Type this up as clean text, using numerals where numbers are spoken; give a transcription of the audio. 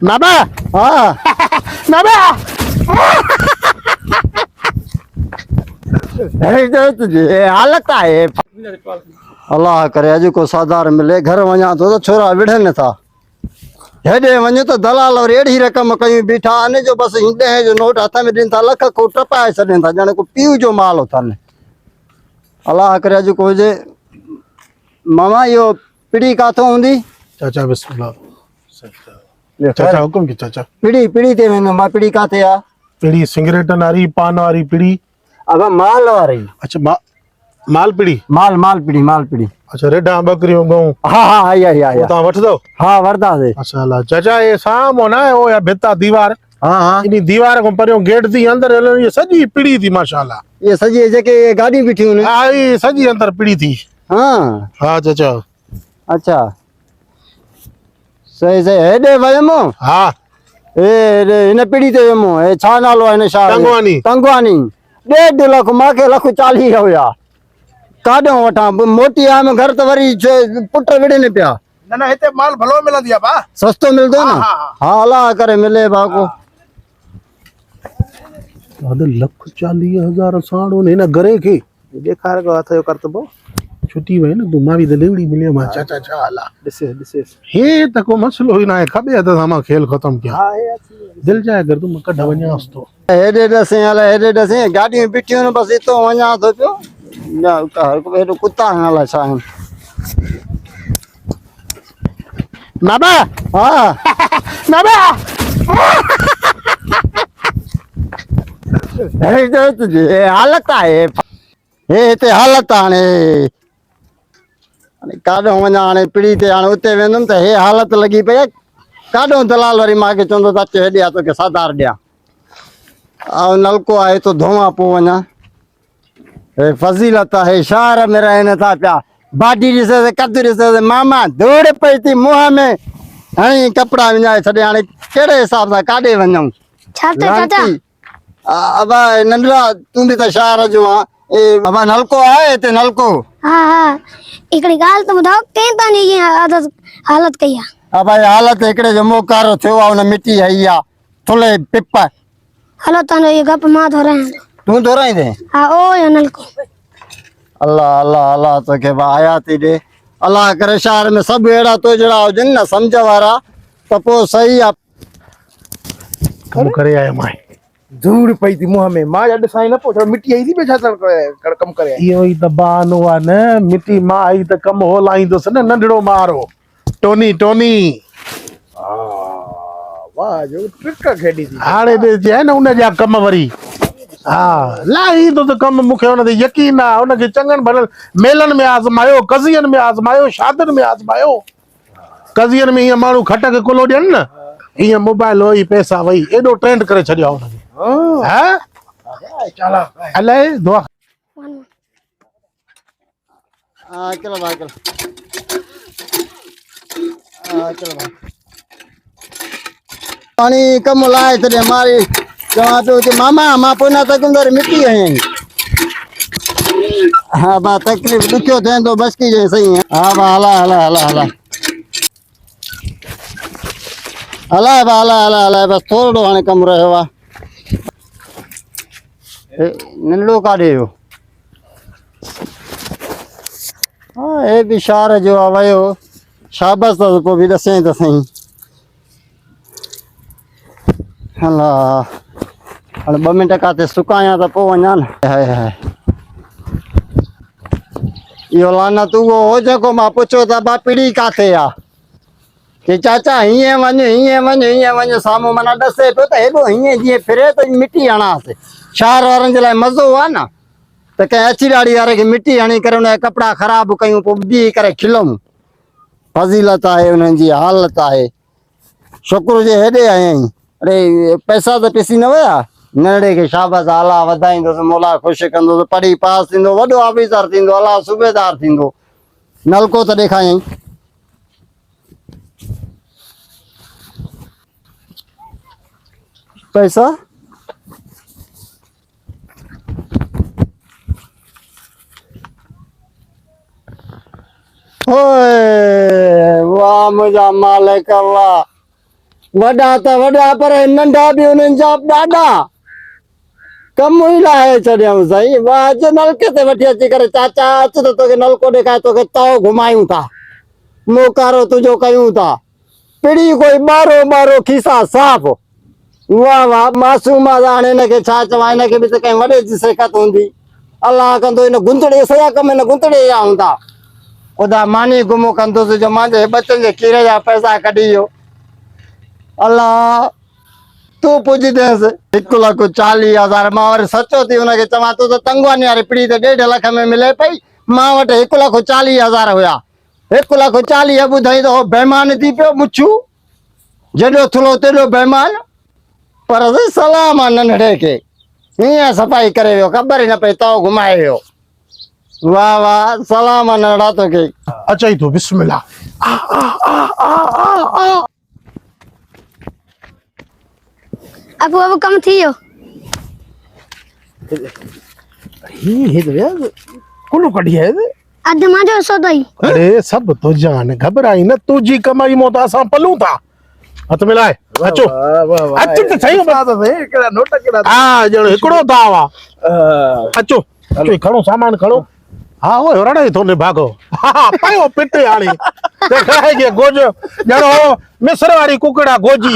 नाबा हाँ नाबा तुझे हालत है अल्लाह करे अॼु को साधार मिले घर वञा तो छोरा विढ़नि था हेॾे वञे तो दलाल और अहिड़ी रक़म कयूं बीठा आने जो बस 10 जो नोट हथ में ॾियनि था लख को टपाए छॾनि था ॼण को पीउ जो माल अथनि अल्लाह करे अॼु को हुजे मामा इहो पिड़ी काथों हूंदी चाचा बिस्मिल्लाह चाचा हुकुम की चाचा पिड़ी ते वेंदो मां पिड़ी काथे आ पीड़ी सिगरेटन वाली पान वाली पीड़ी अब माल वारी अच्छा माल पीड़ी माल पिड़ी अच्छा रेडा बकरियों गऊं हाँ आई ता वठ दो हाँ वरदा से अच्छा अल्लाह चाचा ये सामो ना ओ या भिता दीवार हाँ इनी दीवार को परियों गेट थी अंदर ये सजी पीड़ी थी माशाल्लाह ये सजी जेके गाड़ी बिठी हुन आई सजी अंदर पीड़ी थी हाँ हाँ चाचा अच्छा सही हेॾे वयमो हाँ ए इन पीड़ी ते वयमो ए छा नालो आहे शा तंगवानी 1.5 लख मांखे 1,40,000 हुया काॾों वठां मोटी आम घर त वरी पुट विढ़नि पिया ना हिते माल भलो मिलंदी आ बा सस्तो मिलदो ना हाँ अल्लाह करे मिले बाको अधु 1,40,000 साड़ो ने ना घरे के देखार को हथ जो करतबो छुट्टी वई न तू मां भी डिलीवरी मिली मां चाचा चाला दिसे हे त को मसलो ही ना है खबे त हम खेल खत्म किया हां दिल जाए कर तू कढ वण्यास तो हेॾे ॾसे गाॾियूं बिठियूं न बस इतो वञा थो पियो ना हेॾो कुत्ता नाला छा आहिनि नाबा हाँ नाबा तुझे हालत आहे हे हिते हालत हाणे काॾों वञा हाणे पिड़ी ते हाणे उते वेंदुमि त हे हालत लॻी पई आहे काॾों दलाल वरी मूंखे चवंदो त अच हेॾे आ तोखे साधार ॾियां ऐं नलको आहे तो धोवां पोइ वञा हे फज़ीलत आहे शहर में रहनि था पिया बाडी ॾिसे कद ॾिसे मामा दौड़ पई थी मुंहं में हणी कपिड़ा विञाए छॾे हाणे कहिड़े हिसाब सां काॾे वञूं अब नंढड़ा तूं बि त शहर जो आहे ए बाबा नलको आहे हिते नलको हाँ हिकिड़ी ॻाल्हि त ॿुधायो कंहिं तव्हांजी ईअं आदत हालत कई आहे अब हालत हिकिड़े जो मोकारो थियो आहे हुन मिटी हई आहे थुले पिप हलो तव्हांजो इहो गप मां दोहरायां तूं दोहराईंदे हा ओ या नलको अल्लाह अल्लाह अल्लाह तोखे हयाती ॾे अल्लाह करे शहर में सभु अहिड़ा तो जहिड़ा हुजनि न सम्झ वारा त पोइ सही आहे कम करे आया मां धूड़ पई थी मुंह में मां अॼु साईं न पोइ मिटी आई थी पे छा कम करे इहो ई त बहानो आहे न मिटी मां आई त कम हो लाईंदुसि न नंढड़ो मारो टोनी वाह जो ट्रिक खेडी थी हाणे ॾिसजे आहे न उन जा कम वरी हा लाईंदो त कम मूंखे हुन ते यकीन आहे हुनखे चङनि भरल मेलनि में आज़मायो कज़ियनि में आज़मायो शादियुनि में आज़मायो कज़ियनि में हीअं माण्हू खट खे कुलो ॾियनि न हीअं मोबाइल वई पैसा वई एॾो ट्रेंड करे छॾियो आहे हुनखे अलाए दुआ चलो भाई चलो पानी कम लाए छॾे मारी चवां पियो मामा मां पोइ तकंदर मिटी आई हाँ बा तकलीफ़ ॾुखियो थिए थो बस की जे सही हाँ बा हला बस थोरो हाणे कमु रहियो आहे नंढड़ो काॾे वियो हाँ हे बि शहर जो आहे वियो शाबस अथसि पोइ बि ॾसें त सही हला हाणे 2 मिंट काथे सुकायां त पोइ वञा न इहो लानत उहो हो जेको मां पुछो त बा पिड़ी काथे आहे कि चाचा हीअं वञ साम्हूं माना ॾसे पियो त हेॾो हीअं जीअं फिरे त मिटी हणांसि शहर वारनि जे लाइ मज़ो आहे न त कंहिं अची ॾाड़ी वारे खे मिटी हणी करे हुनजा कपिड़ा ख़राबु कयूं पोइ ॿी करे खिलूं फज़ीलत आहे हुननि जी हालत आहे शुक्र जे हेॾे आया आहियूं अरे पैसा त पिसी न विया नंढड़े खे शाबाश अल्लाह वधाईंदुसि मौला ख़ुशि कंदुसि पढ़ी पास थींदो वॾो ऑफिसर थींदो अल्लाह सूबेदार थींदो नलको त ॾेखारियईं पैसा ओए वाह मुझा मालिक वाह वॾा त वॾा पर नंढा बि उन्हनि जा ॾाढा कम ई लाहे छॾियऊं साईं। वाह अॼु नलके ते वठी अची करे चाचा अच त तोखे नलको ॾेखारे तोखे तओ घुमायूं था मोकारो तुंहिंजो कयूं था पिड़ी कोई ॿारो ॿारो खीसा साफ़। वाह वाह मासूम आहे हाणे हिनखे छा चवां हिनखे बि त कंहिं वॾे जी सिखत हूंदी। अलाह कंदो हिन गुंतड़े सॼा कम हिन गुंतड़े जा हूंदा। ख़ुदा मानी गुमो कंदुसि जो मुंहिंजे बचनि जे खीर जा पैसा कढी वियो। अलाह तूं पुॼंदेसि 1,40,000 मां वरी सचो थी हुनखे चवां तूं त तंगवानी वारी पिड़ी त 1.5 लख में मिले पई मां वटि 1,40,000 हुया 1,40,000 ॿुधाई त हो बेईमान थी पियो मुछू जॾो थुलो तेॾो बेईमान। पर सलाम आहे नंढड़े खे हीअं सफ़ाई करे वियो ख़बर ई न पई तओ घुमाए वियो। वाह वाह सलाम आहे नंढड़ा तोखे। अचई तो बिस्मिल्लाह। अब अब कम थी वियो। हे तो यार कुलो कढी है अधु मुंहिंजो सौदो ई। अरे सब तो जान घबराई न तुझी कमाई मो तो असां पलूं था हथ मिलाए अचो अच त सही केड़ा नोट केड़ा हां जण हिकड़ो दाव आ अचो अचो खणो सामान खणो। हाँ वो रड़े तो ने भागो हाँ पायो पिटे आली देखा है ये गोजो जणो मिस्र वाली कुकड़ा गोजी